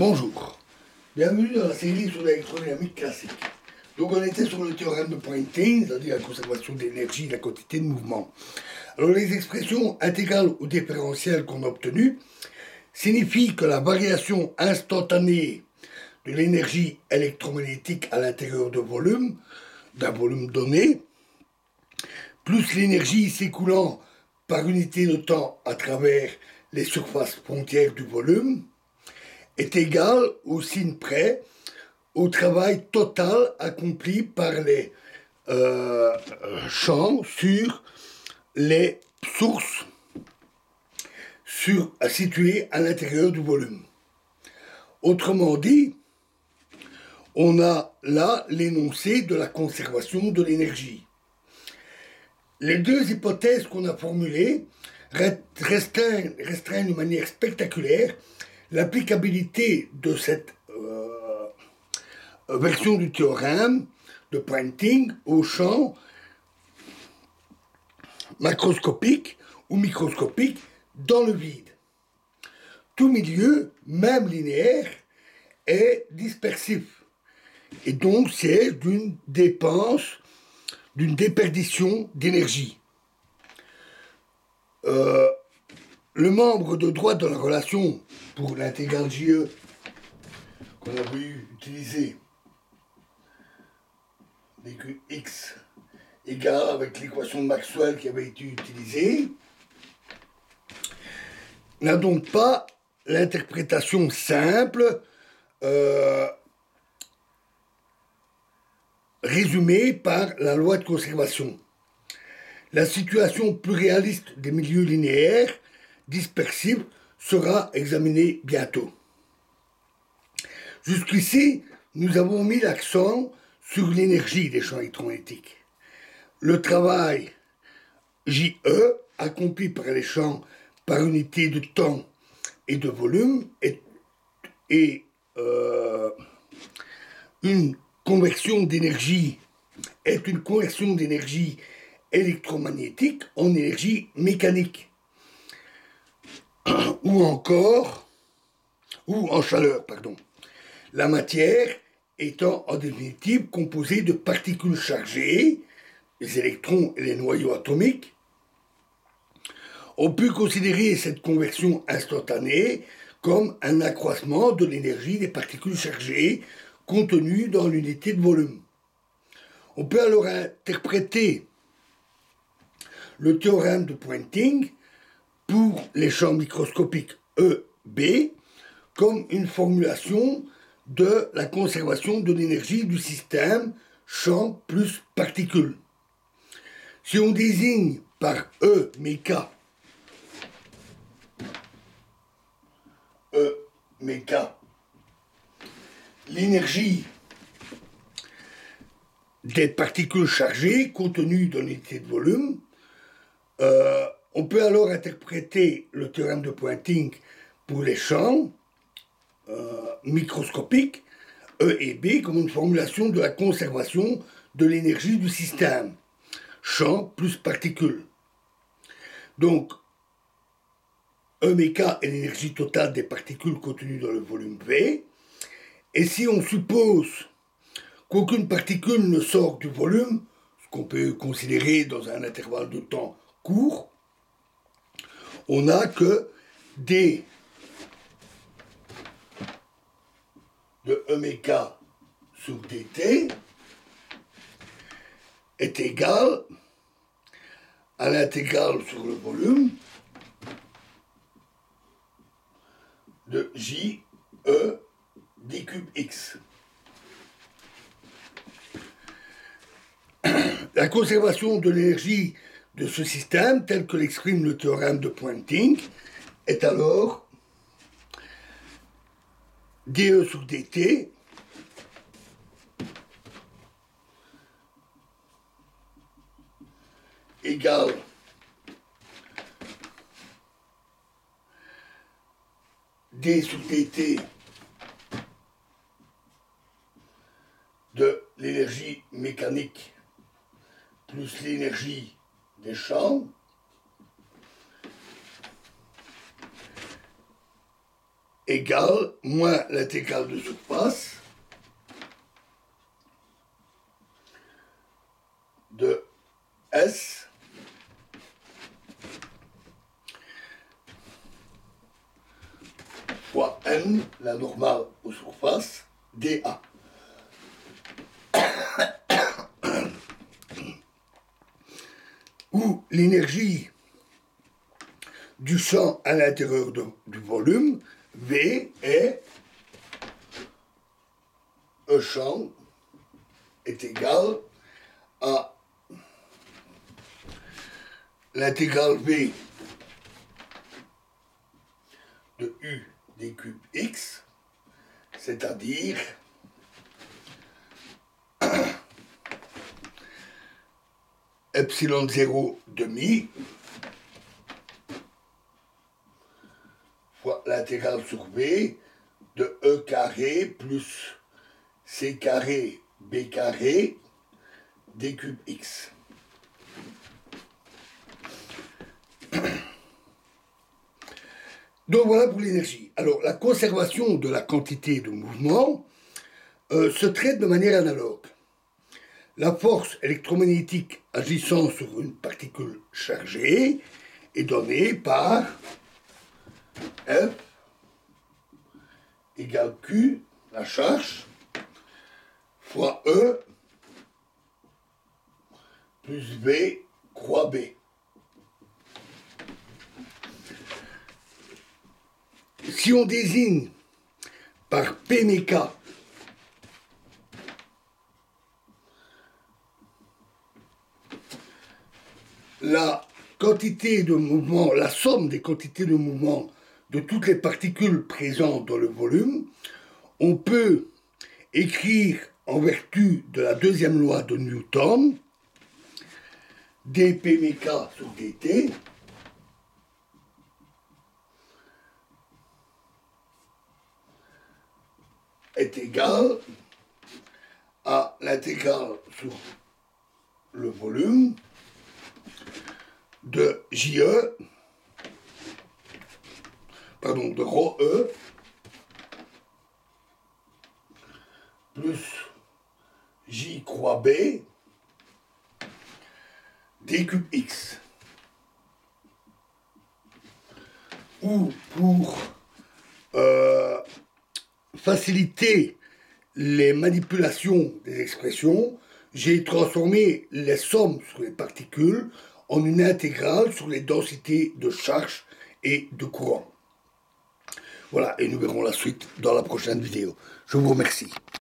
Bonjour, bienvenue dans la série sur l'électrodynamique classique. Donc on était sur le théorème de Poynting, c'est-à-dire la conservation d'énergie et la quantité de mouvement. Alors les expressions intégrales ou différentielles qu'on a obtenues signifient que la variation instantanée de l'énergie électromagnétique à l'intérieur d'un volume donné, plus l'énergie s'écoulant par unité de temps à travers les surfaces frontières du volume, est égal au signe près au travail total accompli par les champs sur les sources situées à l'intérieur du volume. Autrement dit, on a là l'énoncé de la conservation de l'énergie. Les deux hypothèses qu'on a formulées restreignent de manière spectaculaire l'applicabilité de cette version du théorème de Poynting au champ macroscopique ou microscopique dans le vide. Tout milieu, même linéaire, est dispersif et donc c'est d'une déperdition d'énergie. Le membre de droite de la relation pour l'intégrale JE qu'on a voulu utiliser, dqx égale avec l'équation de Maxwell qui avait été utilisée, n'a donc pas l'interprétation simple résumée par la loi de conservation. La situation plus réaliste des milieux linéaires dispersifs sera examinée bientôt. Jusqu'ici, nous avons mis l'accent sur l'énergie des champs électromagnétiques. Le travail JE, accompli par les champs par unité de temps et de volume, est une conversion d'énergie électromagnétique en énergie mécanique ou en chaleur, pardon. La matière étant en définitive composée de particules chargées, les électrons et les noyaux atomiques. On peut considérer cette conversion instantanée comme un accroissement de l'énergie des particules chargées contenues dans l'unité de volume. On peut alors interpréter le théorème de Poynting pour les champs microscopiques EB comme une formulation de la conservation de l'énergie du système champ plus particules. Si on désigne par E méca l'énergie des particules chargées contenues dans l'unité de volume, on peut alors interpréter le théorème de Poynting pour les champs microscopiques E et B comme une formulation de la conservation de l'énergie du système, champ plus particules. Donc, EMK est l'énergie totale des particules contenues dans le volume V, et si on suppose qu'aucune particule ne sort du volume, ce qu'on peut considérer dans un intervalle de temps court, on n'a que D de EMK sur dt est égal à l'intégrale sur le volume de JE d cube x. La conservation de l'énergie de ce système, tel que l'exprime le théorème de Poynting, est alors dE sur dt égale d sur dt de l'énergie mécanique plus l'énergie des champs égale moins l'intégrale de surface de S fois N, la normale aux surfaces, dA. Où l'énergie du champ à l'intérieur du volume, V, est un champ est égal à l'intégrale V de U d cube X, c'est-à-dire epsilon 0 demi fois l'intégrale sur V de E carré plus C carré B carré d cube X. Donc voilà pour l'énergie. Alors la conservation de la quantité de mouvement se traite de manière analogue. La force électromagnétique agissant sur une particule chargée est donnée par F égale Q, la charge, fois E plus V croix B. Si on désigne par P K la quantité de mouvement, la somme des quantités de mouvement de toutes les particules présentes dans le volume, on peut écrire en vertu de la deuxième loi de Newton, dPmK sur dt, est égal à l'intégrale sur le volume de JE, pardon, de rho E plus J croix B d cube X. Ou pour faciliter les manipulations des expressions, j'ai transformé les sommes sur les particules en une intégrale sur les densités de charge et de courant. Voilà, et nous verrons la suite dans la prochaine vidéo. Je vous remercie.